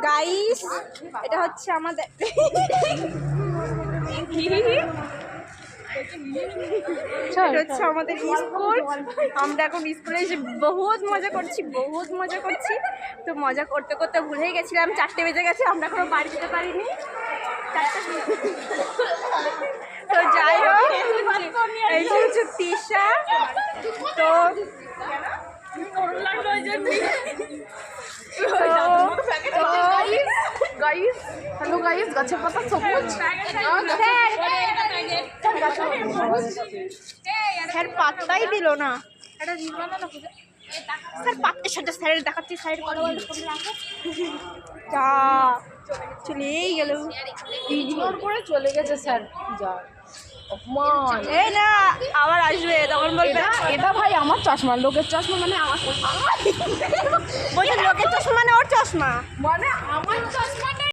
Guys এটা হচ্ছে আমাদের এটা হচ্ছে আমাদের স্কুল। আমরা এখন স্কুলে এসে বহুত মজা করছি তো মজা করতে করতে ভুলে গেছিলাম 4টে বেজে গেছে, আমরা এখনো বাড়ি যেতে পারিনি। তো যাই হোক এই হচ্ছে তিশা। তো গাইস হ্যালো গাইস, গাছের পাতা সবুজ। স্যার পাত্তাই দিল না। স্যার পাত্তের সাথে স্যারের দেখাচ্ছি, স্যারের কথা বলতে যা চলেই গেল, ইগনোর করে চলে গেছে স্যার। যা অপমান। এই না আবার আসবে তখন বলবে এটা ভাই আমার চশমা, লোকের চশমা মানে আমার বলছে লোকের চশমা মানে ওর চশমা। মানে আমার চশমাটা